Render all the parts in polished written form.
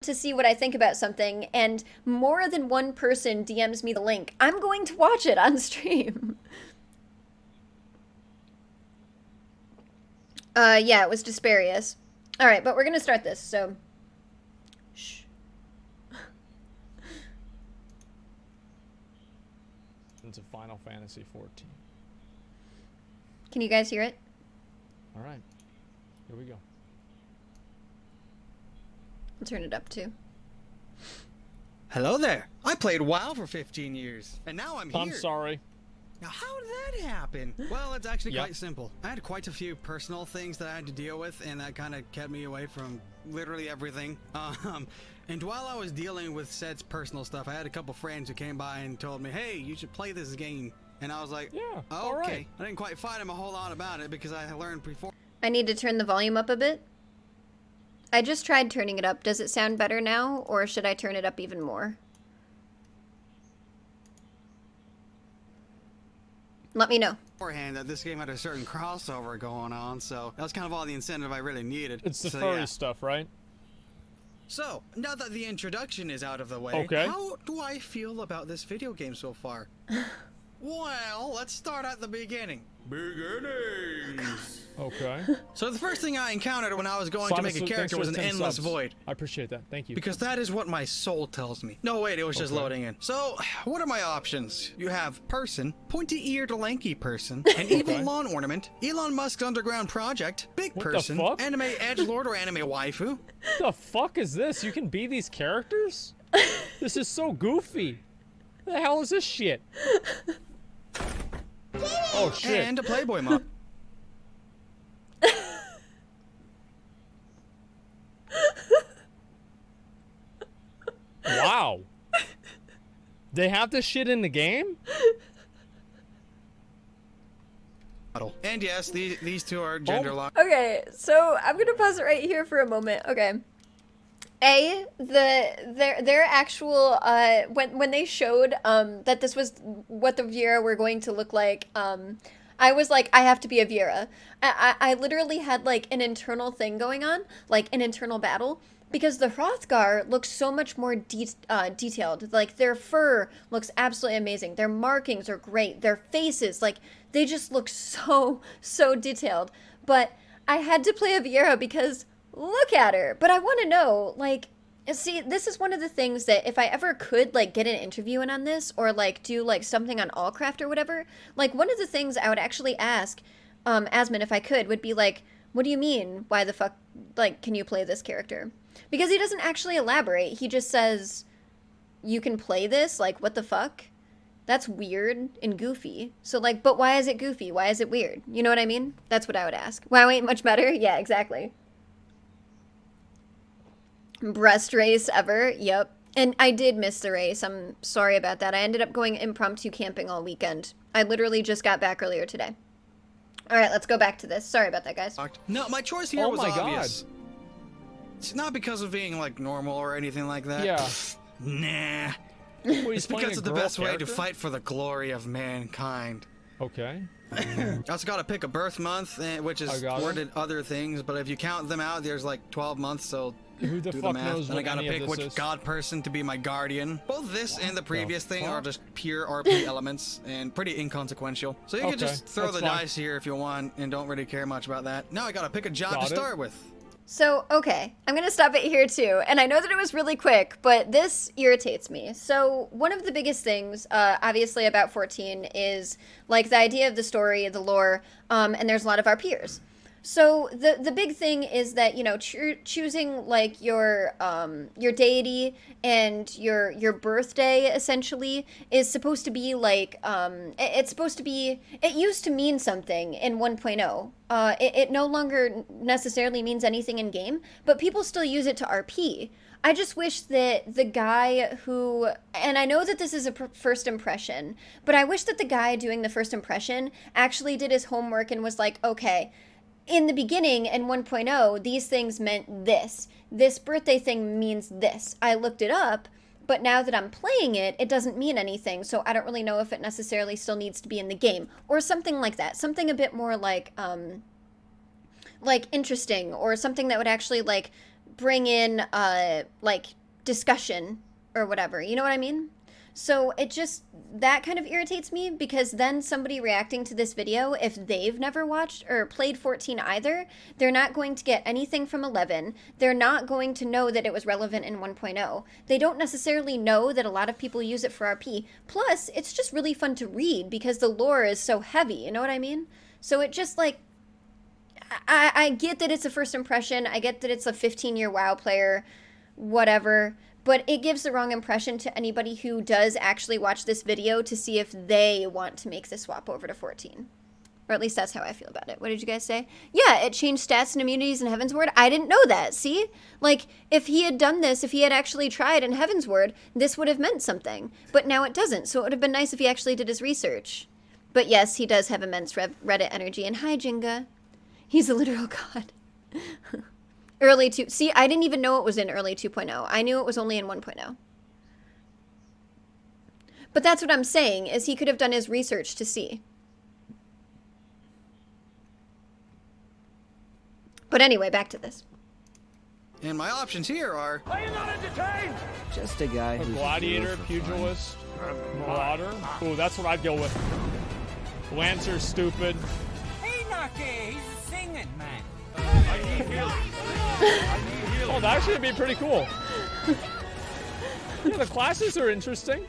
to see what I think about something, and more than one person DMs me the link, I'm going to watch it on stream. Yeah, it was Desperious. Alright, but we're gonna start this, so... Shh. Into Final Fantasy 14. Can you guys hear it? Alright. Here we go. I'll turn it up, too. Hello there. I played WoW for 15 years, and now I'm here. I'm sorry. Now, how did that happen? Well, it's actually Yep. quite simple. I had quite a few personal things that I had to deal with, and that kind of kept me away from literally everything. And while I was dealing with said personal stuff, I had a couple friends who came by and told me, hey, you should play this game. And I was like, Yeah, oh, all okay. right. I didn't quite fight him a whole lot about it because I learned before. I need to turn the volume up a bit. I just tried turning it up. Does it sound better now, or should I turn it up even more? Let me know. Beforehand that this game had a certain crossover going on, so that was kind of all the incentive I really needed. It's the So, furry yeah. stuff, right? So, now that the introduction is out of the way, Okay. how do I feel about this video game so far? Well, let's start at the beginning. Beginnings! Okay. So the first thing I encountered when I was going to make a Simonson, thanks character for was the an 10 endless subs. void. I appreciate that. Thank you. Because that is what my soul tells me. No, wait, it was just Okay. loading in. So, what are my options? You have person, pointy-eared lanky person, an evil Okay. lawn ornament, Elon Musk's underground project, big What the person, fuck? anime edgelord or anime waifu. What the fuck is this? You can be these characters? This is so goofy. The hell is this shit? Oh shit. And a Playboy mom. Wow. They have this shit in the game? And yes, these two are gender locked. Okay, so I'm gonna pause it right here for a moment. Okay. Their actual when they showed that this was what the Viera were going to look like, I was like, I have to be a Viera. I literally had like an internal thing going on, like an internal battle, because the Hrothgar looks so much more detailed. Like their fur looks absolutely amazing. Their markings are great. Their faces, like they just look so detailed. But I had to play a Viera because look at her. But I want to know, like, see, this is one of the things that if I ever could, like, get an interview in on this or, like, do, like, something on Allcraft or whatever, like, one of the things I would actually ask Asmon, if I could, would be, like, what do you mean? Why the fuck, like, can you play this character? Because he doesn't actually elaborate. He just says, you can play this? Like, what the fuck? That's weird and goofy. So, like, but why is it goofy? Why is it weird? You know what I mean? That's what I would ask. Wow, ain't much better? Yeah, exactly. Best race ever. Yep. And I did miss the race. I'm sorry about that. I ended up going impromptu camping all weekend. I literally just got back earlier today. All right, let's go back to this. Sorry about that, guys. No, my choice here Oh was my God. obvious. It's not because of being like normal or anything like that. Yeah. Nah. Well, It's because it's the best way to fight for the glory of mankind. Okay. I also got to pick a birth month, which I is got it. worded other things, but if you count them out, there's like 12 months, so Who the do fuck the math. knows And I what gotta any of pick this which is? god person to be my guardian. Both this and the previous thing are fuck? just pure RP elements and pretty inconsequential. So you can Okay, just throw that's the fine. dice here if you want and don't really care much about that. Now I gotta pick a job Got to it. start with. So, okay, I'm gonna stop it here too. And I know that it was really quick, but this irritates me. So, one of the biggest things, obviously, about 14 is like the idea of the story, the lore, and there's a lot of our peers. So the big thing is that, you know, choosing like your deity and your birthday essentially is supposed to be like it's supposed to be, it used to mean something in 1.0. It no longer necessarily means anything in game, but people still use it to RP. I just wish that the guy who, and I know that this is a first impression, but I wish that the guy doing the first impression actually did his homework and was like, okay, in the beginning, in 1.0, these things meant this. This birthday thing means this. I looked it up, but now that I'm playing it, it doesn't mean anything, so I don't really know if it necessarily still needs to be in the game. Or something like that. Something a bit more like interesting, or something that would actually, like, bring in like discussion or whatever. You know what I mean? So it just, that kind of irritates me, because then somebody reacting to this video, if they've never watched or played 14 either, they're not going to get anything from 11. They're not going to know that it was relevant in 1.0. They don't necessarily know that a lot of people use it for RP. Plus, it's just really fun to read because the lore is so heavy, you know what I mean? So it just like, I get that it's a first impression. I get that it's a 15-year WoW player, whatever. But it gives the wrong impression to anybody who does actually watch this video to see if they want to make the swap over to 14. Or at least that's how I feel about it. What did you guys say? Yeah, it changed stats and immunities in Heavensward. I didn't know that, see? Like, if he had done this, if he had actually tried in Heavensward, this would have meant something. But now it doesn't, so it would have been nice if he actually did his research. But yes, he does have immense Reddit energy. And hi, Jenga. He's a literal god. Early 2. See, I didn't even know it was in early 2.0. I knew it was only in 1.0. But that's what I'm saying, is he could have done his research to see. But anyway, back to this. And my options here are... Are you not entertained? Just a guy A who's gladiator, pugilist, marauder. Ooh, that's what I'd go with. Lancer's stupid. Hey, Naki, he's a singing man. Oh, that should be pretty cool. Yeah, the classes are interesting.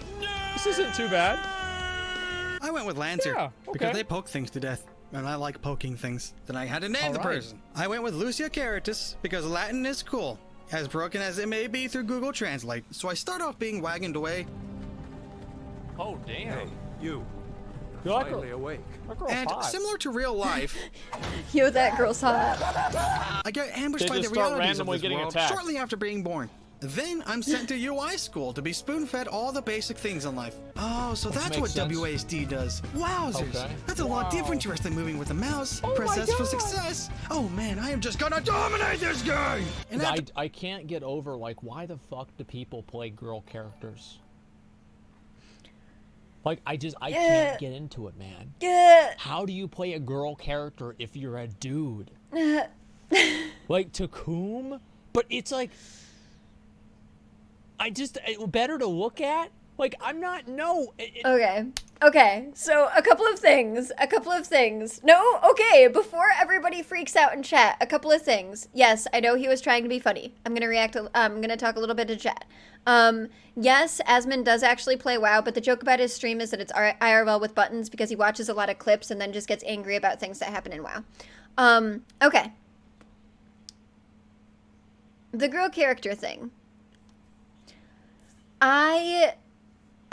This isn't too bad. I went with Lancer Yeah, because okay. they poke things to death. And I like poking things. Then I had to name the All right. person. I went with Lucia Caritas because Latin is cool, as broken as it may be through Google Translate. So I start off being wagoned away. Oh, damn. Hey, you. You're like Finally awake. a girl And hot. similar to real life, Yo, that girl's hot. I get ambushed They by the just start realities of randomly this getting world attacked. shortly after being born. Then I'm sent to UI school to be spoon-fed all the basic things in life. Oh, so that's what makes sense. WASD does. Wowzers! Okay. That's a lot different to just than moving with the mouse. Oh Press my S for God. success. Oh man, I am just gonna dominate this game! And after I can't get over, like, why the fuck do people play girl characters? Like, I can't get into it, man. How do you play a girl character if you're a dude? Like, Takum? But it's like... better to look at? Like, I'm not, no. Okay, so a couple of things. No, okay, before everybody freaks out in chat, a couple of things. Yes, I know he was trying to be funny. I'm gonna talk a little bit to chat. Yes, Asmon does actually play WoW, but the joke about his stream is that it's IRL with buttons because he watches a lot of clips and then just gets angry about things that happen in WoW. Okay. The girl character thing. I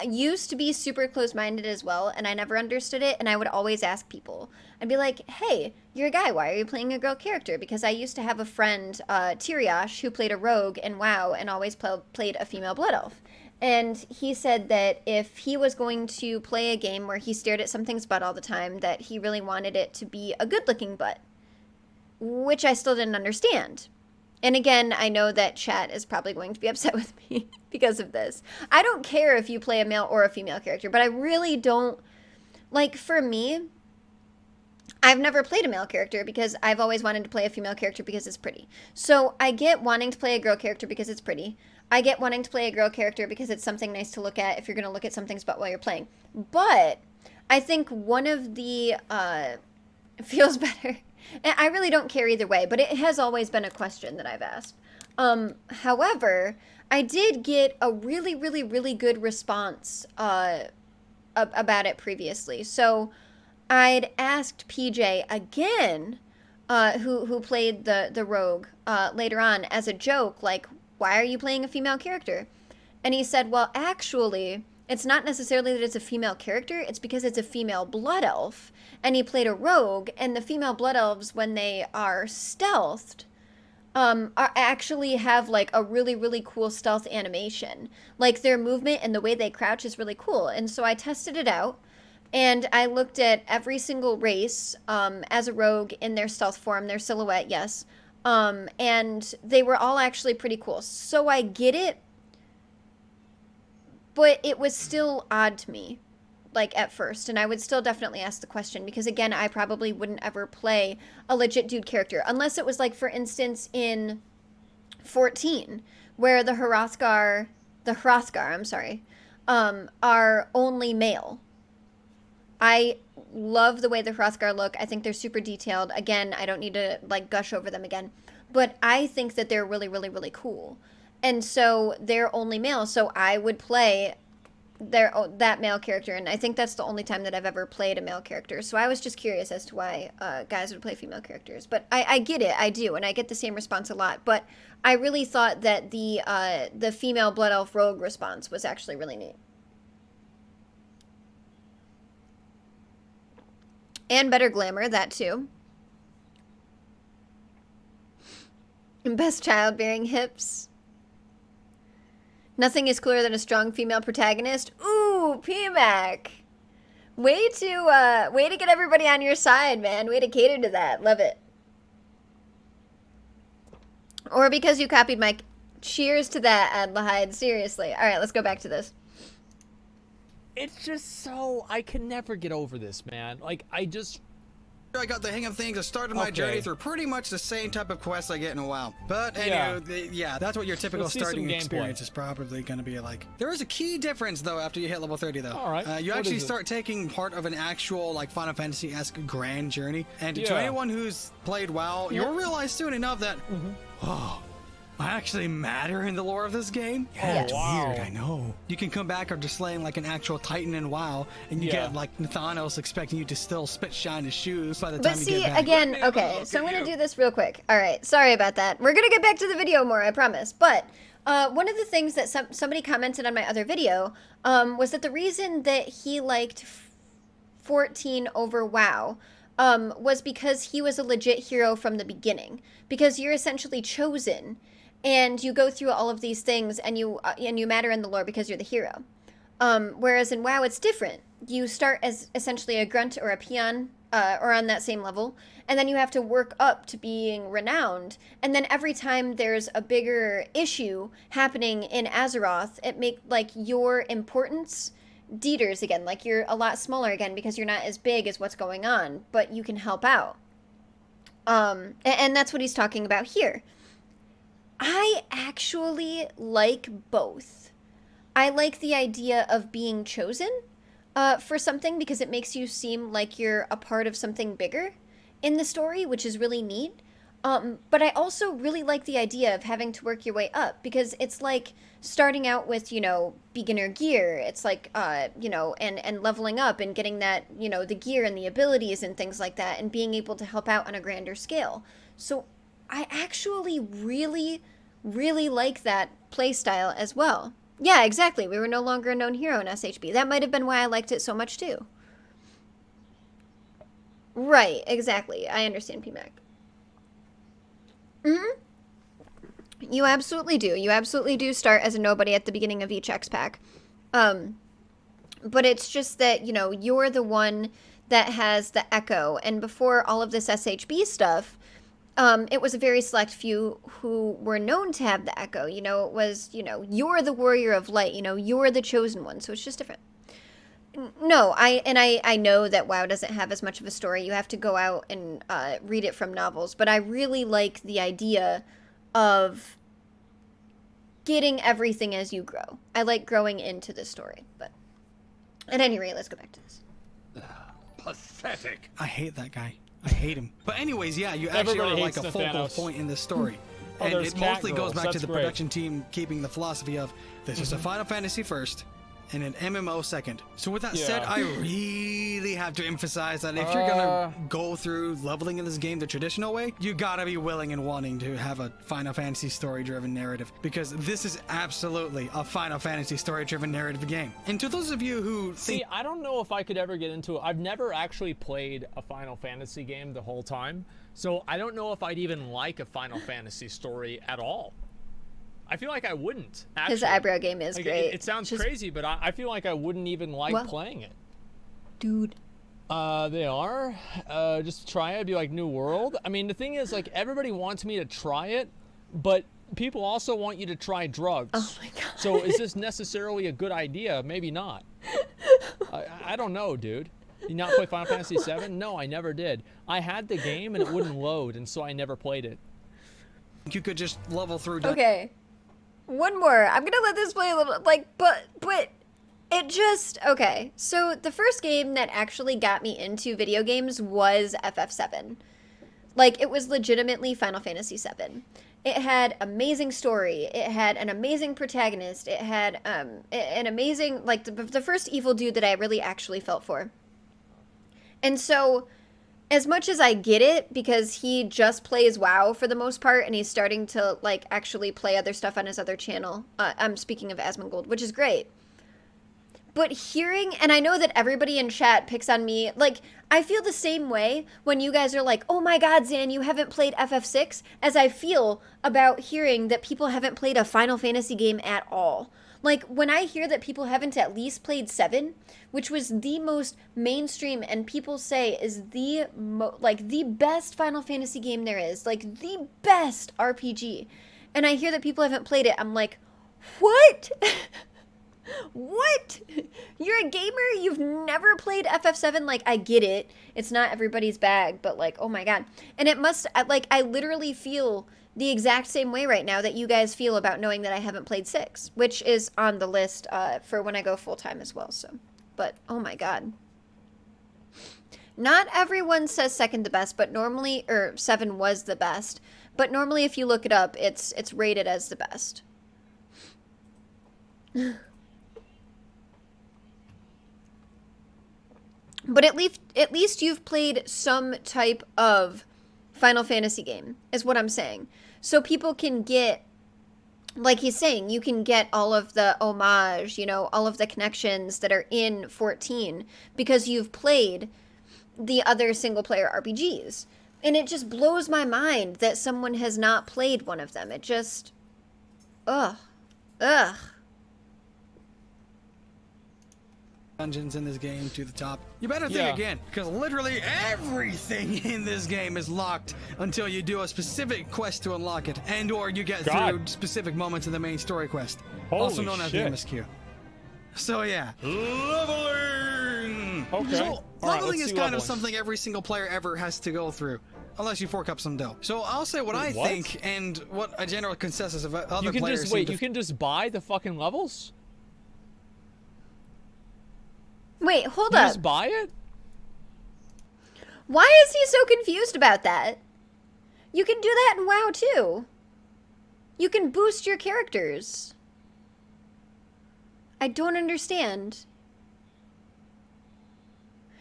used to be super close-minded as well, and I never understood it, and I would always ask people. I'd be like, hey, you're a guy, why are you playing a girl character? Because I used to have a friend, Tyriosh, who played a rogue in WoW and always played a female blood elf. And he said that if he was going to play a game where he stared at something's butt all the time, that he really wanted it to be a good-looking butt. Which I still didn't understand. And again, I know that chat is probably going to be upset with me because of this. I don't care if you play a male or a female character, but I really don't... Like, for me, I've never played a male character because I've always wanted to play a female character because it's pretty. So I get wanting to play a girl character because it's pretty. I get wanting to play a girl character because it's something nice to look at if you're going to look at something's butt while you're playing. But I think one of the... feels better... And I really don't care either way, but it has always been a question that I've asked. However, I did get a really, really, really good response about it previously. So I'd asked PJ again, who played the rogue later on as a joke, like, why are you playing a female character? And he said, well, actually... It's not necessarily that it's a female character, it's because it's a female blood elf, and he played a rogue, and the female blood elves, when they are stealthed, actually have, like, a really, really cool stealth animation. Like, their movement and the way they crouch is really cool, and so I tested it out, and I looked at every single race as a rogue in their stealth form, their silhouette, yes, and they were all actually pretty cool. So I get it. But it was still odd to me, like, at first. And I would still definitely ask the question. Because, again, I probably wouldn't ever play a legit dude character. Unless it was, like, for instance, in 14, where the Hrothgar, are only male. I love the way the Hrothgar look. I think they're super detailed. Again, I don't need to like gush over them again, but I think that they're really, really, really cool. And so they're only male. So I would play that male character, and I think that's the only time that I've ever played a male character. So I was just curious as to why guys would play female characters. But I get it, I do, and I get the same response a lot. But I really thought that the female Blood Elf rogue response was actually really neat. And better glamour, that too. And best childbearing hips. Nothing is cooler than a strong female protagonist. Ooh, PMAC. Way to get everybody on your side, man. Way to cater to that. Love it. Or because you copied my... Cheers to that, Adlahide. Seriously. All right, let's go back to this. It's just so... I can never get over this, man. Like, I got the hang of things. I started my journey through pretty much the same type of quests I get in a WoW. But anyway, yeah, that's what your typical starting experience is probably going to be like. There is a key difference, though, after you hit level 30, though. All right. You actually start taking part of an actual, like, Final Fantasy-esque grand journey. And to anyone who's played WoW, you'll realize soon enough that, oh, I actually matter in the lore of this game? Yeah, it's weird, I know. You can come back after slaying like an actual titan in WoW, and you get like Nathanos expecting you to still spit shine his shoes by the time you get back. But see, again, okay, so I'm going to do this real quick. All right, sorry about that. We're going to get back to the video more, I promise. But one of the things that somebody commented on my other video was that the reason that he liked 14 over WoW was because he was a legit hero from the beginning. Because you're essentially chosen, and you go through all of these things, and you matter in the lore because you're the hero. Whereas in WoW, it's different. You start as essentially a grunt or a peon, or on that same level, and then you have to work up to being renowned. And then every time there's a bigger issue happening in Azeroth, it makes like your importance deters again. Like you're a lot smaller again because you're not as big as what's going on, but you can help out. And that's what he's talking about here. I actually like both. I like the idea of being chosen for something because it makes you seem like you're a part of something bigger in the story, which is really neat. But I also really like the idea of having to work your way up because it's like starting out with, beginner gear. It's like, and leveling up and getting that, the gear and the abilities and things like that and being able to help out on a grander scale. So I actually really, really like that playstyle as well. Yeah, exactly. We were no longer a known hero in SHB. That might have been why I liked it so much too. Right, exactly. I understand, PMAC. Mm-hmm. You absolutely do. You absolutely do start as a nobody at the beginning of each X pack. But it's just that, you're the one that has the echo. And before all of this SHB stuff, it was a very select few who were known to have the echo. It was, you're the warrior of light, you're the chosen one. So it's just different. No, I know that WoW doesn't have as much of a story. You have to go out and read it from novels. But I really like the idea of getting everything as you grow. I like growing into the story. But at any rate, let's go back to this. Pathetic. I hate that guy. I hate him. But anyways, yeah, you actually are like a focal point in this story. And it mostly goes back to the production team keeping the philosophy of this is a Final Fantasy first and an MMO second. So with that said, I really have to emphasize that if you're gonna go through leveling in this game the traditional way, you gotta be willing and wanting to have a Final Fantasy story-driven narrative, because this is absolutely a Final Fantasy story-driven narrative game. And to those of you who think... See, I don't know if I could ever get into it. I've never actually played a Final Fantasy game the whole time, so I don't know if I'd even like a Final Fantasy story at all. I feel like I wouldn't, actually. His eyebrow game is great. It sounds crazy, but I feel like I wouldn't even like playing it. Dude. They are. Just try it. Be like, New World. I mean, the thing is, like, everybody wants me to try it, but people also want you to try drugs. Oh, my God. So is this necessarily a good idea? Maybe not. I don't know, dude. You not play Final Fantasy VII? No, I never did. I had the game, and it wouldn't load, and so I never played it. You could just level through. Okay. One more. I'm gonna let this play a little, like, but it just, okay. So the first game that actually got me into video games was FF7. Like, it was legitimately Final Fantasy VII. It had amazing story. It had an amazing protagonist. It had an amazing, like, the first evil dude that I really actually felt for. And so, as much as I get it, because he just plays WoW for the most part, and he's starting to, like, actually play other stuff on his other channel. I'm speaking of Asmongold, which is great. But hearing, and I know that everybody in chat picks on me, like, I feel the same way when you guys are like, oh my god, Zan, you haven't played FF6, as I feel about hearing that people haven't played a Final Fantasy game at all. Like, when I hear that people haven't at least played 7, which was the most mainstream and people say is the, the best Final Fantasy game there is, like, the best RPG, and I hear that people haven't played it, I'm like, what? What? You're a gamer? You've never played FF7? Like, I get it. It's not everybody's bag, but, like, oh my god. And it must, like, I literally feel the exact same way right now that you guys feel about knowing that I haven't played 6, which is on the list for when I go full-time as well, so. But, oh my god. Not everyone says second the best, but normally, or 7 was the best. But normally if you look it up, it's rated as the best. But at least you've played some type of Final Fantasy game, is what I'm saying. So people can get, like he's saying, you can get all of the homage, you know, all of the connections that are in 14 because you've played the other single-player RPGs. And it just blows my mind that someone has not played one of them. It just, ugh. Dungeons in this game to the top. You better think again, because literally everything in this game is locked until you do a specific quest to unlock it, and or you get through specific moments in the main story quest, also known as the MSQ. So yeah, leveling. Okay. So leveling is kind of something every single player ever has to go through. Unless you fork up some dough. So I'll say what I think and what a general consensus of other players. You can just buy the fucking levels? Wait, hold you up. Just buy it? Why is he so confused about that? You can do that in WoW too. You can boost your characters. I don't understand.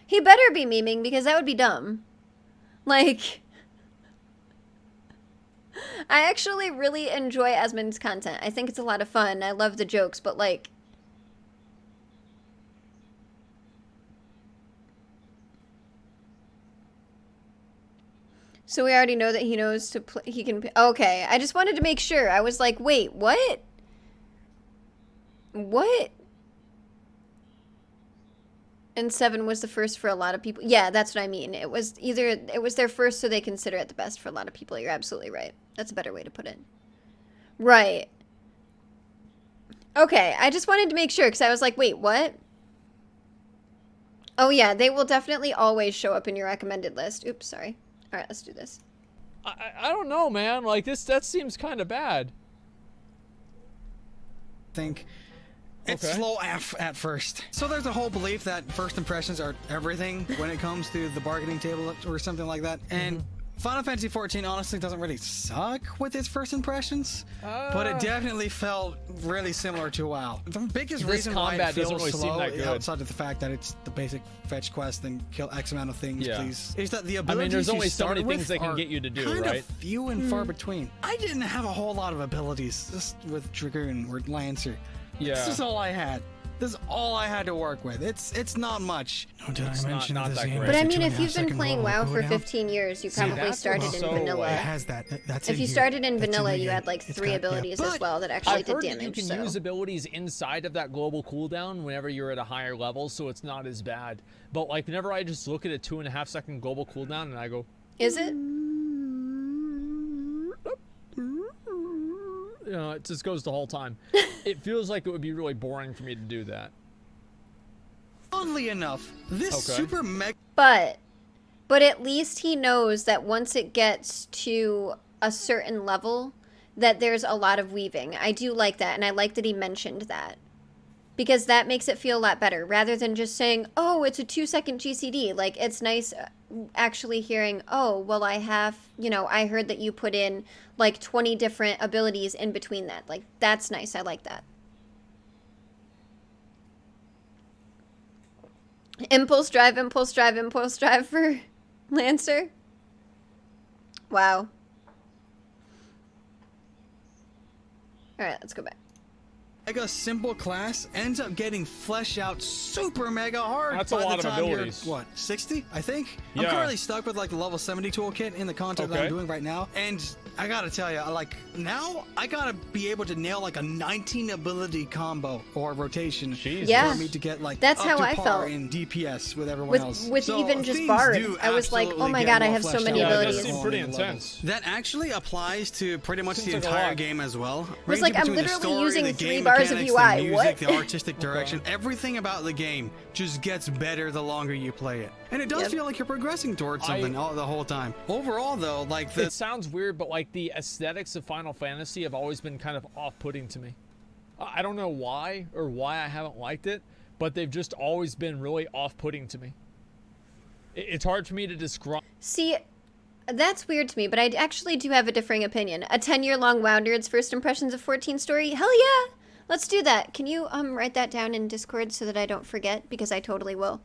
He better be memeing because that would be dumb. Like, I actually really enjoy Asmund's content. I think it's a lot of fun. I love the jokes, but like, so we already know that he knows to play. He can. Okay, I just wanted to make sure. I was like, wait, what? What? And 7 was the first for a lot of people. Yeah, that's what I mean. It was their first, so they consider it the best for a lot of people. You're absolutely right. That's a better way to put it. Right. Okay, I just wanted to make sure because I was like, wait, what? Oh yeah, they will definitely always show up in your recommended list. Oops, sorry. All right, let's do this. I don't know, man. Like that seems kind of bad. Think it's slow at first. So there's a whole belief that first impressions are everything when it comes to the bargaining table or something like that. And Final Fantasy XIV honestly doesn't really suck with its first impressions, but it definitely felt really similar to WoW. The biggest reason why it feels really slow, that outside of the fact that it's the basic fetch quest and kill X amount of things, please, is that the abilities there's only you so start many things they can are get you to do, kind right? of few and far between. I didn't have a whole lot of abilities just with Dragoon or Lancer. Yeah. This is all I had. This is all I had to work with. It's not much. No, did I mention not this that game? great. But I mean, if you've been playing WoW for 15 years, you probably that's started in so vanilla. It has that. That's If in you here. started in That's vanilla, in you here. had like It's 3 got- abilities yeah. as well that actually I've did heard damage. that you can use abilities inside of that global cooldown whenever you're at a higher level, so it's not as bad. But like whenever I just look at a 2.5 second global cooldown and I go, Is it? you know, it just goes the whole time. It feels like it would be really boring for me to do that. Oddly enough, this super mega. But at least he knows that once it gets to a certain level, that there's a lot of weaving. I do like that, and I like that he mentioned that. Because that makes it feel a lot better, rather than just saying, oh, it's a 2-second GCD. Like, it's nice actually hearing, oh, well, I have, you know, I heard that you put in, like, 20 different abilities in between that. Like, that's nice. I like that. Impulse drive, impulse drive, impulse drive for Lancer. Wow. Alright, let's go back. Mega simple class ends up getting fleshed out super mega hard. That's a by lot the of time abilities. You're, what, 60? I think. Yeah. I'm currently stuck with like the level 70 toolkit in the content that Okay. I'm doing right now, and I gotta tell you, like now I gotta be able to nail like a 19 ability combo or rotation Jesus. Yeah. for me to get like That's up how to I par felt. in DPS with everyone else. With So even just things Bard, do I was like, oh absolutely my get god, I more have so fleshed many out Yeah, as it you does abilities. go seem along pretty the levels. intense. That actually applies to pretty much Seems the like a entire lot. game as well. Was like, Ranging I'm between the literally story, using the 3 game bars of mechanics, UI. the music, What? the artistic direction, everything about the game just gets better the longer you play it. And it does Yep. feel like you're progressing towards something the whole time. Overall, though, like the It sounds weird, but like the aesthetics of Final Fantasy have always been kind of off-putting to me. I don't know why or why I haven't liked it, but they've just always been really off-putting to me. It's hard for me to describe. See, that's weird to me, but I actually do have a differing opinion. A 10-year-long WoW Nerd's first impressions of 14 story? Hell yeah! Let's do that. Can you write that down in Discord so that I don't forget? Because I totally will.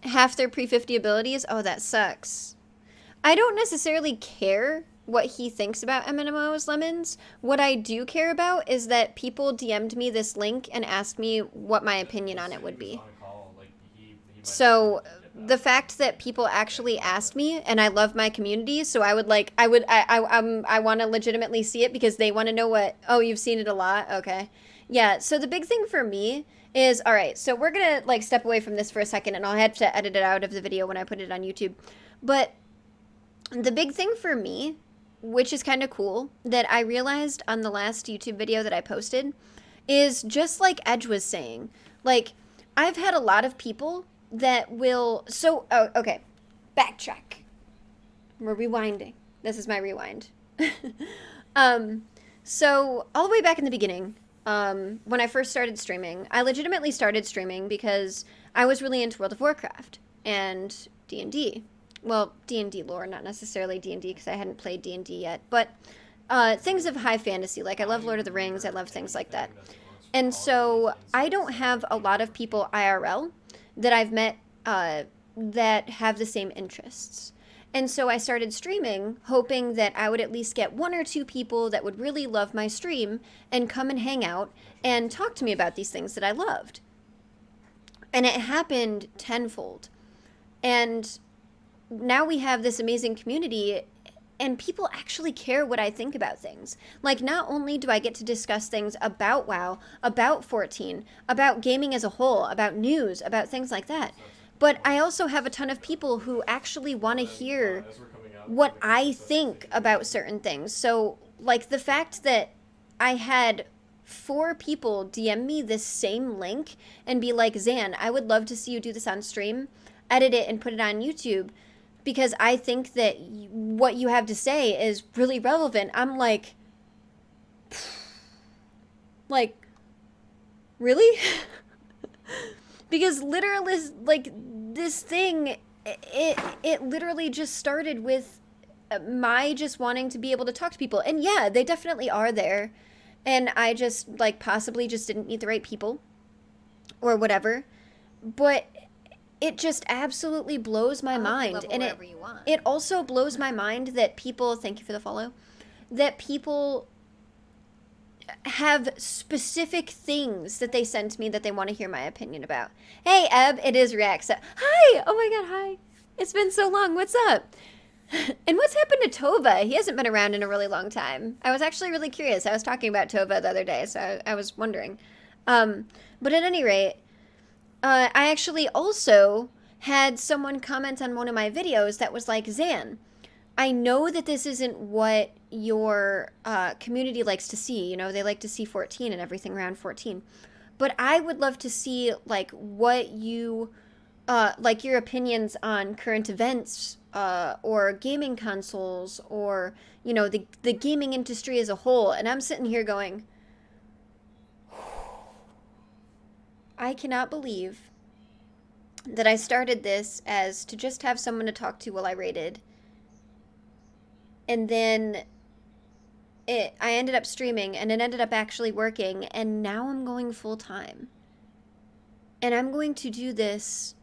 Half their pre-50 abilities? Oh, that sucks. I don't necessarily care what he thinks about MMOs, Lemons. What I do care about is that people DM'd me this link and asked me what my opinion on it would be. So the fact that people actually asked me, and I love my community, so I want to legitimately see it because they want to know what, oh, you've seen it a lot? Okay. Yeah, so the big thing for me is, all right, so we're going to like step away from this for a second, and I'll have to edit it out of the video when I put it on YouTube. But the big thing for me, which is kind of cool, that I realized on the last YouTube video that I posted, is just like Edge was saying, like, I've had a lot of people that will, so, oh, okay, backtrack. We're rewinding. This is my rewind. So, all the way back in the beginning, when I first started streaming, I legitimately started streaming because I was really into World of Warcraft and D&D. Well, D&D lore, not necessarily D&D because I hadn't played D&D yet, but things of high fantasy. Like, I love Lord of the Rings, I love things like that. And so, I don't have a lot of people IRL that I've met that have the same interests. And so I started streaming, hoping that I would at least get 1 or 2 people that would really love my stream and come and hang out and talk to me about these things that I loved. And it happened tenfold. And now we have this amazing community, and people actually care what I think about things. Like, not only do I get to discuss things about WoW, about 14, about gaming as a whole, about news, about things like that, but I also have a ton of people who actually want to hear what I think about certain things. So, like, the fact that I had 4 people DM me this same link and be like, Zan, I would love to see you do this on stream, edit it and put it on YouTube, because I think that what you have to say is really relevant. I'm like, really? Because literally, like, this thing, it literally just started with my just wanting to be able to talk to people. And yeah, they definitely are there. And I just, like, possibly just didn't meet the right people or whatever. But it just absolutely blows my mind. And it also blows my mind that people, thank you for the follow, that people have specific things that they send to me that they want to hear my opinion about. Hey, Eb, it is React. Hi! Oh my god, hi. It's been so long. What's up? And what's happened to Tova? He hasn't been around in a really long time. I was actually really curious. I was talking about Tova the other day, so I was wondering. But at any rate, I actually also had someone comment on one of my videos that was like, Zan, I know that this isn't what your community likes to see. You know, they like to see 14 and everything around 14. But I would love to see, like, what you, like, your opinions on current events or gaming consoles, or, you know, the gaming industry as a whole. And I'm sitting here going, I cannot believe that I started this as to just have someone to talk to while I raided. And then I ended up streaming, and it ended up actually working, and now I'm going full time. And I'm going to do this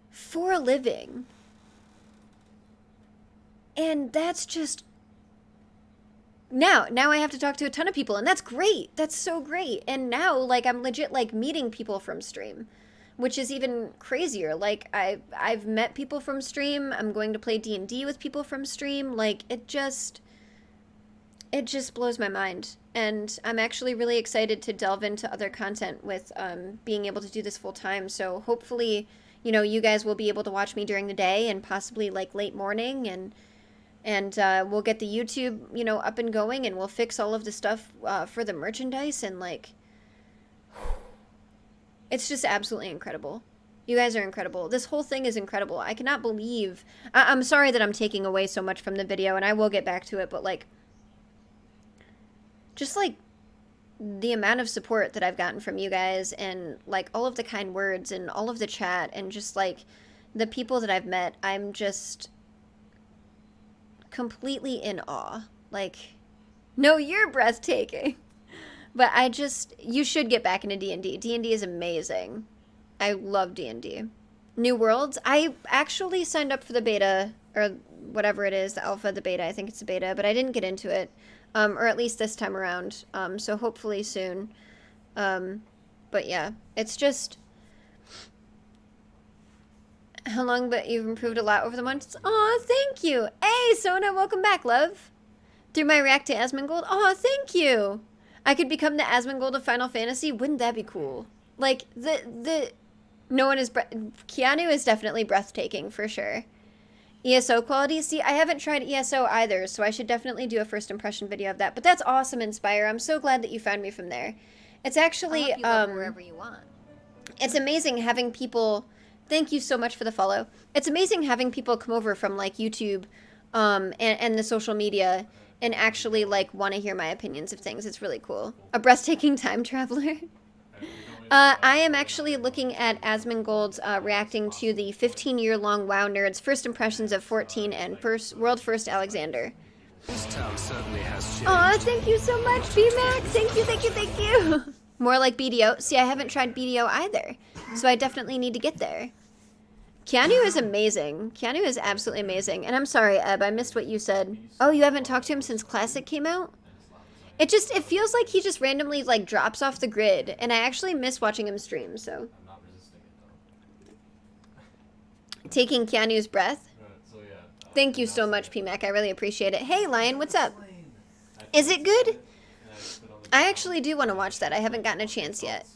for a living. And that's just... Now I have to talk to a ton of people, and that's great. That's so great. And now, like, I'm legit, like, meeting people from stream, which is even crazier. Like, I've met people from stream. I'm going to play D&D with people from stream. Like, it just blows my mind. And I'm actually really excited to delve into other content with being able to do this full time. So hopefully, you know, you guys will be able to watch me during the day and possibly like late morning, and we'll get the YouTube, you know, up and going, and we'll fix all of the stuff for the merchandise, and like, it's just absolutely incredible. You guys are incredible. This whole thing is incredible. I cannot believe... I'm sorry that I'm taking away so much from the video, and I will get back to it, but like, just like the amount of support that I've gotten from you guys, and like all of the kind words and all of the chat, and just like the people that I've met, I'm just completely in awe. Like, no, you're breathtaking. But you should get back into D&D. D&D is amazing. I love D&D. New Worlds, I actually signed up for the beta, or whatever it is, the alpha, the beta, I think it's the beta, but I didn't get into it. Or at least this time around. So hopefully soon. But yeah, it's just... How long, but you've improved a lot over the months. Aw, thank you. Hey, Sona, welcome back, love. Through my react to Asmongold. Aw, thank you. I could become the Asmongold of Final Fantasy. Wouldn't that be cool? Like, no one is... Keanu is definitely breathtaking, for sure. ESO quality? See, I haven't tried ESO either, so I should definitely do a first impression video of that. But that's awesome, Inspire. I'm so glad that you found me from there. It's actually... I hope you love wherever you want. It's amazing having people... Thank you so much for the follow. It's amazing having people come over from, like, YouTube and the social media and actually, like, want to hear my opinions of things. It's really cool. A breathtaking time traveler. I am actually looking at Asmongold's reacting to the 15-year-long WoW Nerds first impressions of 14 and world first Alexander. This town certainly has changed. Aw, thank you so much, BMAX. Thank you, thank you, thank you. More like BDO. See, I haven't tried BDO either, so I definitely need to get there. Keanu is amazing. Keanu is absolutely amazing. And I'm sorry, Eb, I missed what you said. Oh, you haven't talked to him since Classic came out? It feels like he just randomly, like, drops off the grid, and I actually miss watching him stream, so. Taking Keanu's breath? Thank you so much, PMAC. I really appreciate it. Hey, Lion, what's up? Is it good? I actually do want to watch that. I haven't gotten a chance yet.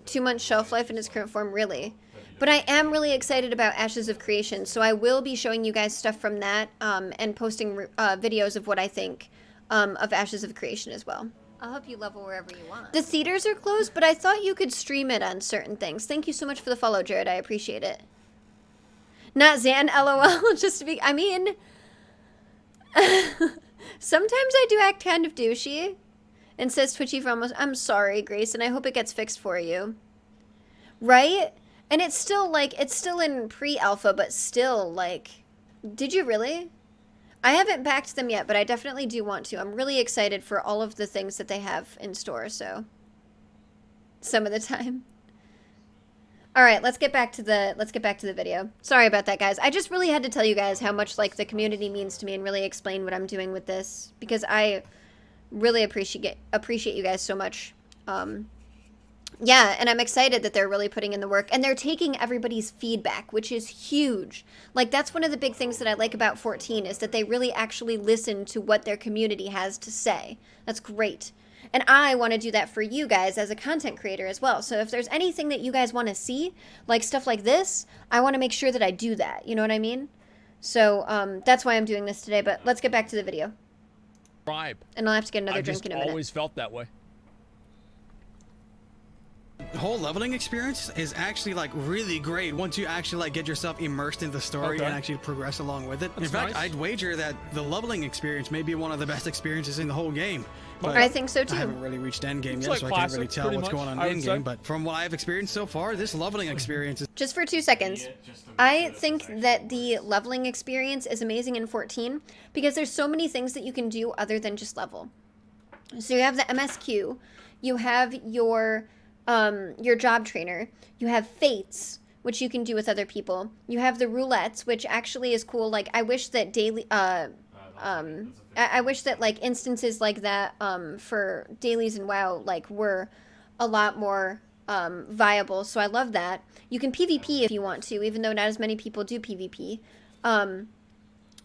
2 months shelf life in its current form, really. But I am really excited about Ashes of Creation, so I will be showing you guys stuff from that and posting videos of what I think of Ashes of Creation as well. I hope you level wherever you want. The theaters are closed, but I thought you could stream it on certain things. Thank you so much for the follow, Jared. I appreciate it. Not Zan, LOL. Just to be... I mean... Sometimes I do act kind of douchey. And says Twitchy for almost... I'm sorry, Grace, and I hope it gets fixed for you. Right? And it's still, like... It's still in pre-alpha, but still, like... Did you really? I haven't backed them yet, but I definitely do want to. I'm really excited for all of the things that they have in store, so... Some of the time. All right, let's get back to the video. Sorry about that, guys. I just really had to tell you guys how much, like, the community means to me and really explain what I'm doing with this, because I really appreciate you guys so much. Yeah, and I'm excited that they're really putting in the work, and they're taking everybody's feedback, which is huge. Like, that's one of the big things that I like about 14, is that they really actually listen to what their community has to say. That's great. And I want to do that for you guys as a content creator as well. So if there's anything that you guys want to see, like stuff like this, I want to make sure that I do that. You know what I mean? So that's why I'm doing this today. But let's get back to the video. Tribe. And I'll have to get another drink in a minute. I've always felt that way. whole leveling experience is actually like really great once you actually like get yourself immersed in the story and actually progress along with it. In fact, I'd wager that the leveling experience may be one of the best experiences in the whole game. But I think so too. I haven't really reached endgame yet, like so I can't really tell what's going on in game. But from what I've experienced so far, this leveling experience is Just for 2 seconds, I think that the leveling experience is amazing in 14 because there's so many things that you can do other than just level. So you have the MSQ, you have your job trainer, you have fates, which you can do with other people. You have the roulettes, which actually is cool. Like I wish that I wish that like instances like that for dailies in WoW like were a lot more viable. So I love that. You can PvP if you want to, even though not as many people do PvP.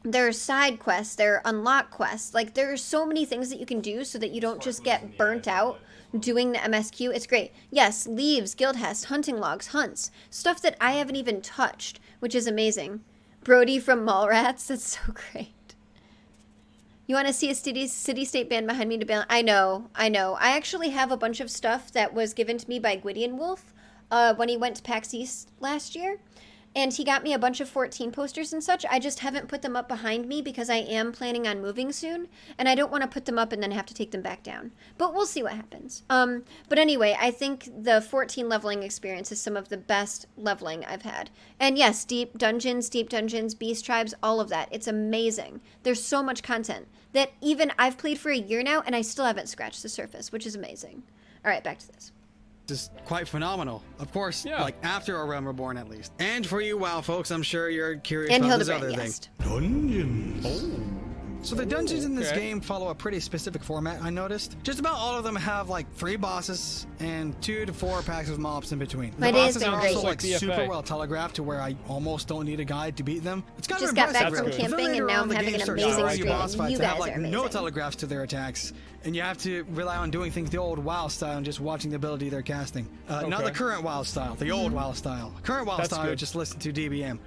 There are side quests, there are unlock quests. Like there are so many things that you can do so that you don't just get burnt out doing the MSQ. It's great. Yes, leaves, guild hests, hunting logs, hunts, stuff that I haven't even touched, which is amazing. Brody from Mallrats, that's so great. You want to see a city-state band behind me to ban? I know. I actually have a bunch of stuff that was given to me by Gwydion Wolf when he went to PAX East last year. And he got me a bunch of 14 posters and such. I just haven't put them up behind me because I am planning on moving soon. And I don't want to put them up and then have to take them back down. But we'll see what happens. But anyway, I think the 14 leveling experience is some of the best leveling I've had. And yes, deep dungeons, beast tribes, all of that. It's amazing. There's so much content that even I've played for a year now and I still haven't scratched the surface, which is amazing. All right, back to this. is quite phenomenal. Of course, like after A Realm Reborn at least. And for you WoW folks, I'm sure you're curious about this other thing. Dungeons. Oh. So the dungeons in this game follow a pretty specific format, I noticed. Just about all of them have like 3 bosses and 2 to 4 packs of mobs in between. My the bosses are great. also like super well telegraphed to where I almost don't need a guide to beat them. It's kind Just of got back impressive, from really. camping and now I'm having an amazing stream. Boss fights You that have guys like are amazing. no telegraphs to their attacks, and you have to rely on doing things the old WoW style and just watching the ability they're casting. Not the current WoW style, the old WoW style. Current WoW style, you just listen to DBM.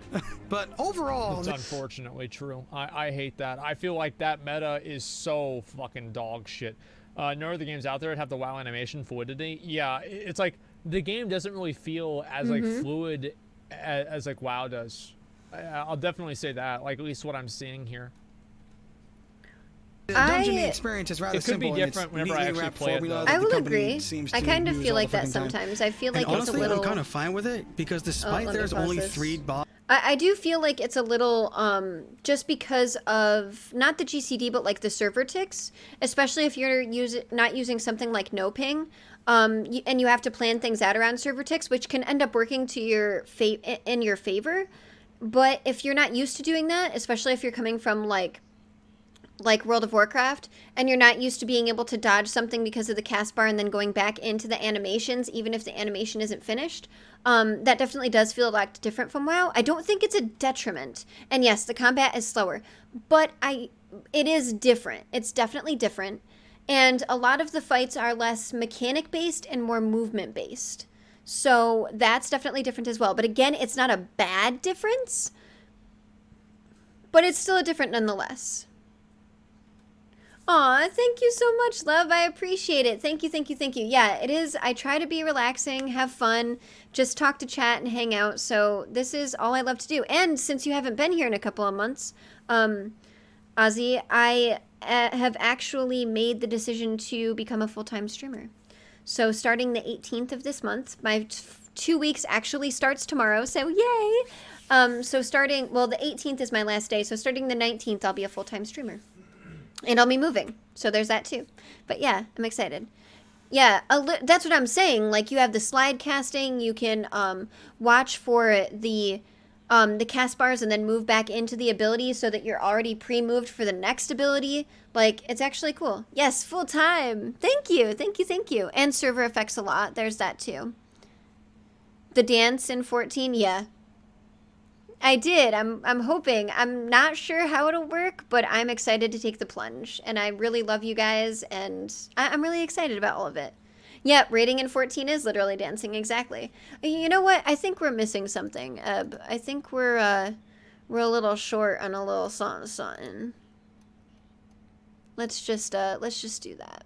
But overall, it's unfortunately true. I hate that. I feel like that meta is so fucking dog shit. No other games out there that have the WoW animation fluidity. Yeah, it's like the game doesn't really feel as like fluid as like WoW does. I'll definitely say that. Like at least what I'm seeing here. The dungeon experience is rather it could simple. Be different whenever I actually play it. I will agree. I kind of feel like that sometimes. I feel like it's a little. I'm kind of fine with it because despite there's only 3 bosses. I do feel like it's a little, just because of, not the GCD, but like the server ticks, especially if you're not using something like no ping, and you have to plan things out around server ticks, which can end up working to your in your favor. But if you're not used to doing that, especially if you're coming from like World of Warcraft, and you're not used to being able to dodge something because of the cast bar and then going back into the animations, even if the animation isn't finished, that definitely does feel a lot different from WoW. I don't think it's a detriment. And yes, the combat is slower, but it is different. It's definitely different. And a lot of the fights are less mechanic-based and more movement-based. So that's definitely different as well. But again, it's not a bad difference, but it's still a different nonetheless. Aw, thank you so much, love. I appreciate it. Thank you, thank you, thank you. Yeah, it is. I try to be relaxing, have fun, just talk to chat and hang out. So this is all I love to do. And since you haven't been here in a couple of months, Ozzy, I have actually made the decision to become a full-time streamer. So starting the 18th of this month, my 2 weeks actually starts tomorrow. So yay! So starting, well, the 18th is my last day. So starting the 19th, I'll be a full-time streamer. And I'll be moving, so there's that too. But yeah, I'm excited. Yeah, that's what I'm saying. Like, you have the slide casting. You can watch for the cast bars and then move back into the ability so that you're already pre-moved for the next ability. Like, it's actually cool. Yes, full time. Thank you, thank you, thank you. And server effects a lot. There's that too. The dance in 14, yeah. I did. I'm hoping. I'm not sure how it'll work, but I'm excited to take the plunge. And I really love you guys, and I'm really excited about all of it. Yeah, rating in 14 is literally dancing, exactly. You know what? I think we're missing something, Eb. I think we're a little short on a little something. Let's just do that.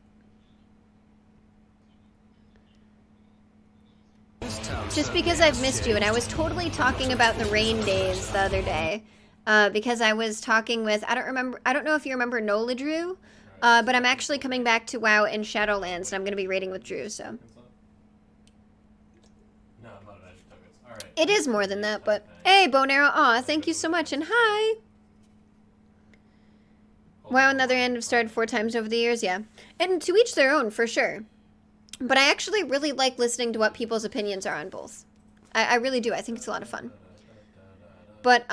town just certainly because has I've missed you, and I was totally talking about the rain days the other day, because I was talking with, I don't know if you remember Nola Drew, but I'm actually coming back to WoW in Shadowlands, and I'm going to be raiding with Drew, so. It is more than that, but hey, Bone Arrow, aw, thank you so much, and hi! WoW and the other end have started 4 times over the years, yeah. And to each their own, for sure. But I actually really like listening to what people's opinions are on both. I really do. I think it's a lot of fun. But,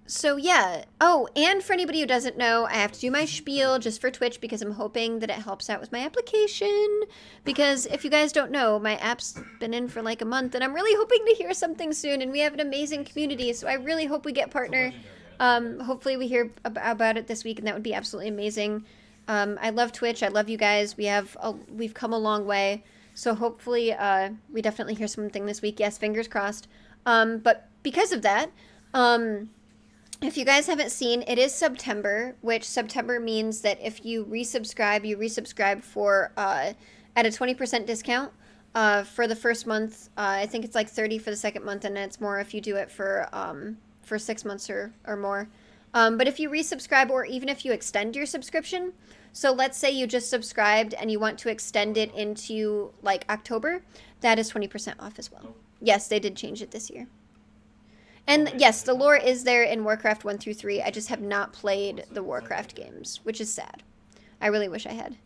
so yeah. Oh, and for anybody who doesn't know, I have to do my spiel just for Twitch because I'm hoping that it helps out with my application. Because if you guys don't know, my app's been in for like a month, and I'm really hoping to hear something soon, and we have an amazing community, so I really hope we get partner. Hopefully we hear about it this week, and that would be absolutely amazing. I love Twitch. I love you guys. We've come a long way. So hopefully we definitely hear something this week. Yes, fingers crossed. But because of that, if you guys haven't seen, it is September, which September means that if you resubscribe for at a 20% discount for the first month. I think it's like 30 for the second month, and it's more if you do it for 6 months or more. But if you resubscribe, or even if you extend your subscription, so let's say you just subscribed and you want to extend it into like October, that is 20% off as well. Yes, they did change it this year. And yes, the lore is there in Warcraft 1 through 3. I just have not played the Warcraft games, which is sad. I really wish I had.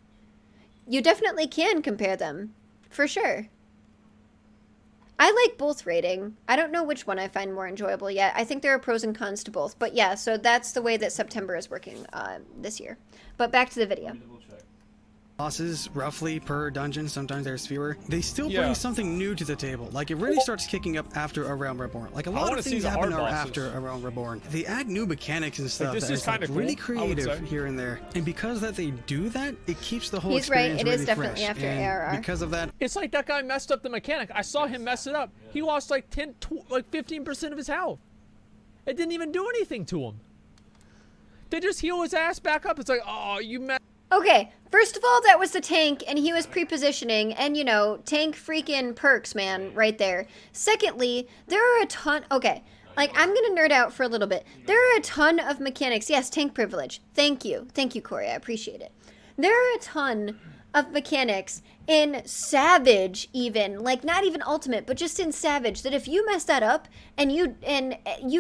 You definitely can compare them, for sure. I like both rating. I don't know which one I find more enjoyable yet. I think there are pros and cons to both. But yeah, so that's the way that September is working this year. But back to the video. Bosses roughly per dungeon, sometimes there's fewer. They still bring something new to the table. Like, it really starts kicking up after A Realm Reborn. Like, a lot of things happen after A Realm Reborn. They add new mechanics and stuff this that is kind of really cool, creative here and there. And because that they do that, it keeps the whole He's right, experience it really is definitely fresh. after And ARR. because of that, It's like that guy messed up the mechanic. I saw him mess it up. He lost like 15% of his health. It didn't even do anything to him. They just heal his ass back up. It's like, oh, you messed. Okay, first of all, that was the tank, and he was pre-positioning, and, you know, tank freaking perks, man, right there. Secondly, there are a ton... Okay, like, I'm gonna nerd out for a little bit. There are a ton of mechanics. Yes, tank privilege. Thank you. Thank you, Corey. I appreciate it. There are a ton of mechanics in Savage, even. Like, not even Ultimate, but just in Savage, that if you mess that up, and you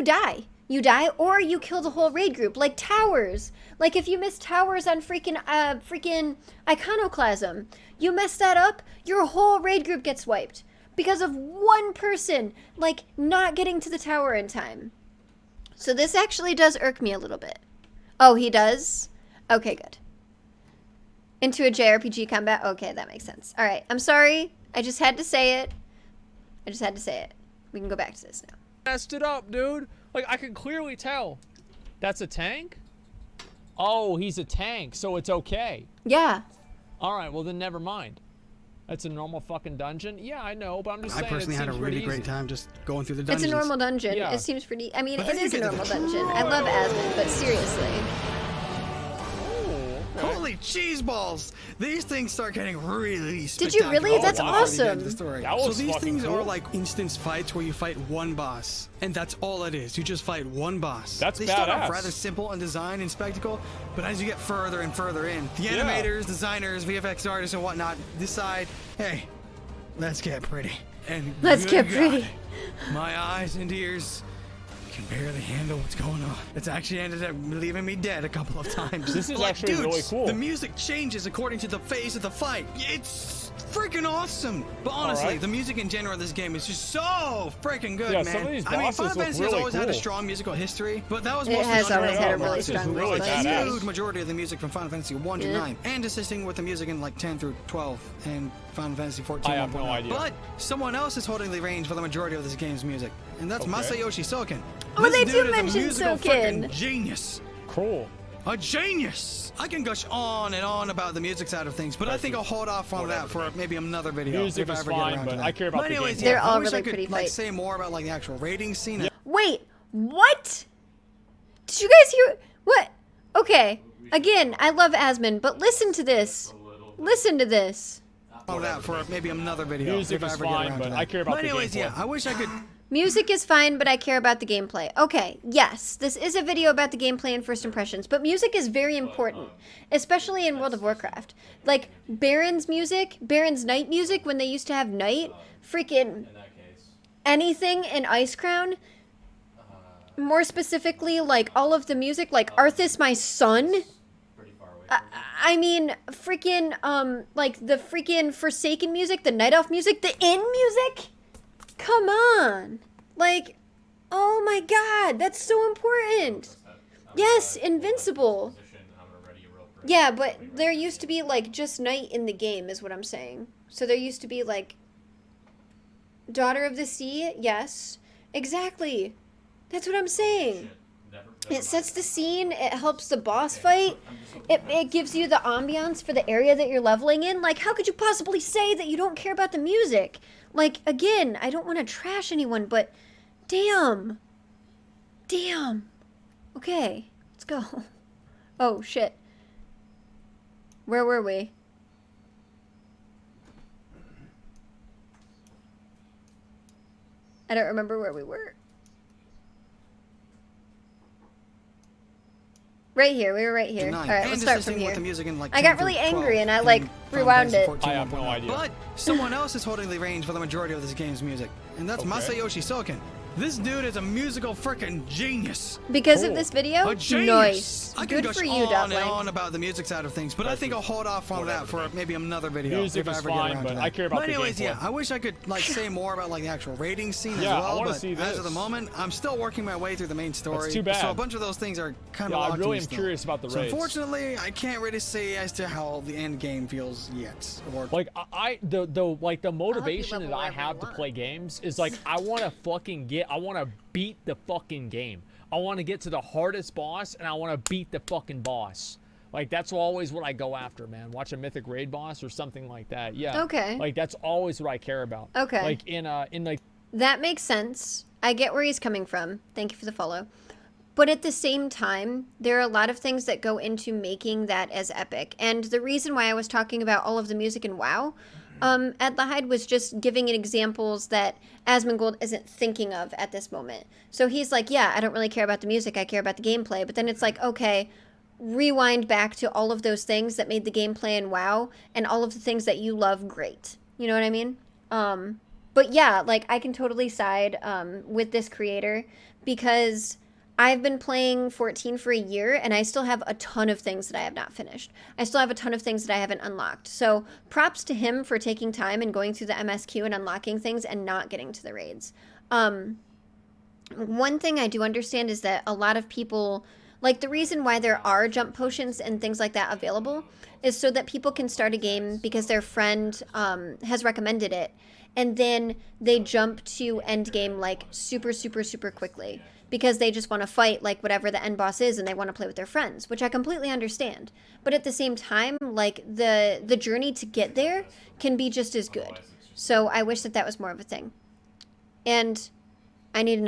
die... You die, or you kill the whole raid group, like towers. Like if you miss towers on freaking Iconoclasm, you mess that up, your whole raid group gets wiped because of one person, like, not getting to the tower in time. So this actually does irk me a little bit. Oh, he does? Okay, good. Into a JRPG combat? Okay, that makes sense. All right, I'm sorry. I just had to say it. We can go back to this now. Messed it up, dude. Like, I can clearly tell. That's a tank? Oh, he's a tank, so it's okay. Yeah. Alright, well then never mind. That's a normal fucking dungeon? Yeah, I know, but I'm just saying I personally had a really great easy. time just going through the dungeons. It's a normal dungeon. Yeah. It seems pretty... I mean, But it then you is a get to normal the- dungeon. I love Asmon, but seriously. Holy cheese balls! These things start getting really Did spectacular. you really? That's before the end awesome. of the story. That So was these fucking things are cool. like instance fights where you fight one boss, and that's all it is. You just fight one boss. That's They start off badass. rather simple in design and spectacle, but as you get further and further in, the animators, designers, VFX artists, and whatnot decide, hey, let's get pretty. And Let's good get God, pretty. my eyes and ears can barely handle what's going on. It's actually ended up leaving me dead a couple of times. This is Like, actually dude, really cool. The music changes according to the phase of the fight. It's freaking awesome. But honestly, Alright. the music in general of this game is just so freaking good, Yeah, man. some of these I mean, bosses Final look Fantasy has really always had a cool. strong musical history, but that was It mostly has under always had a really this is strong really musical badass. huge majority of the music from Final Fantasy 1 to Yeah. 9, and assisting with the music in like 10 through 12 and Final Fantasy 14. I have no 1.0. idea. But someone else is holding the reins for the majority of this game's music, and that's Okay. Masayoshi Soken. Oh, This they dude do is a mention musical Soken. freaking genius. Cool. A genius! I can gush on and on about the music side of things, but I think I'll hold off on that for maybe another video. Music if I is ever fine, get around but to that. I care about But the anyways, gameplay. They're yeah, all I wish really I could pretty like fights. say more about like the actual rating scene. Wait, what? Did you guys hear? What? Okay. Again, I love Asmon, but listen to this. Listen to this. All that for maybe another video. Music if I is ever get fine, around but to that. I care about But the anyways, gameplay. yeah, I wish I could. Music is fine, but I care about the gameplay. Okay, yes, this is a video about the gameplay and first impressions, but music is very important, especially in World of Warcraft. Like, Baron's music, Baron's night music, when they used to have night, freaking anything in Icecrown, more specifically, like, all of the music, like Arthas, my son. I mean, freaking, like, the freaking Forsaken music, the Night Elf music, the Inn music? Come on. Like, oh my god, that's so important. Yes, Invincible. Yeah, but there used to be, like, just night in the game, is what I'm saying. So there used to be, like, Daughter of the Sea, yes. Exactly. That's what I'm saying. It sets the scene, it helps the boss fight, it gives you the ambiance for the area that you're leveling in. Like, how could you possibly say that you don't care about the music? Like, again, I don't want to trash anyone, but damn. Damn. Okay, let's go. Oh, shit. Where were we? I don't remember where we were. Right here, we were right here. Tonight. Alright, And let's start assisting from with here. the music in, like, I got 10 really through angry 12 and I, in like, Final rewound Fantasy it. 14 I have no 1.1. idea. But someone else is holding the reins for the majority of this game's music, and that's Okay. Masayoshi Soken. This dude is a musical freaking genius. Because of Cool. this video? A genius. Nice. I can Good gush for you, on and Dotline. on about the music side of things, but I think I'll hold off on that for maybe another video. Music if I is ever fine, get around but to that. I care about but the anyways, gameplay. yeah, I wish I could like say more about like the actual rating scene as Yeah, I well. wanna But see as this. of the moment, I'm still working my way through the main story. That's too bad. So a bunch of those things are kind Yeah, of I locked really in am still. curious about the So raids. unfortunately, I can't really say as to how the end game feels yet. Or Like the motivation level that I wherever you have to want. play games is like I want to beat the fucking game. I want to get to the hardest boss and I want to beat the fucking boss. Like that's always what I go after, man. Watch a mythic raid boss or something like that. Yeah. Okay. Like that's always what I care about. Okay. Like in like That makes sense. I get where he's coming from. Thank you for the follow. But at the same time, there are a lot of things that go into making that as epic. And the reason why I was talking about all of the music in WoW at the Hyde was just giving it examples that Asmongold isn't thinking of at this moment. So he's like, yeah, I don't really care about the music. I care about the gameplay. But then it's like, okay, rewind back to all of those things that made the gameplay in WoW and all of the things that you love great. You know what I mean? But yeah, like I can totally side with this creator because I've been playing 14 for a year and I still have a ton of things that I have not finished. I still have a ton of things that I haven't unlocked. So props to him for taking time and going through the MSQ and unlocking things and not getting to the raids. One thing I do understand is that a lot of people, like the reason why there are jump potions and things like that available is so that people can start a game because their friend has recommended it. And then they jump to end game like super, super, super quickly because they just want to fight like whatever the end boss is and they want to play with their friends, which I completely understand. But at the same time, like the journey to get there can be just as good. So I wish that that was more of a thing. And I need another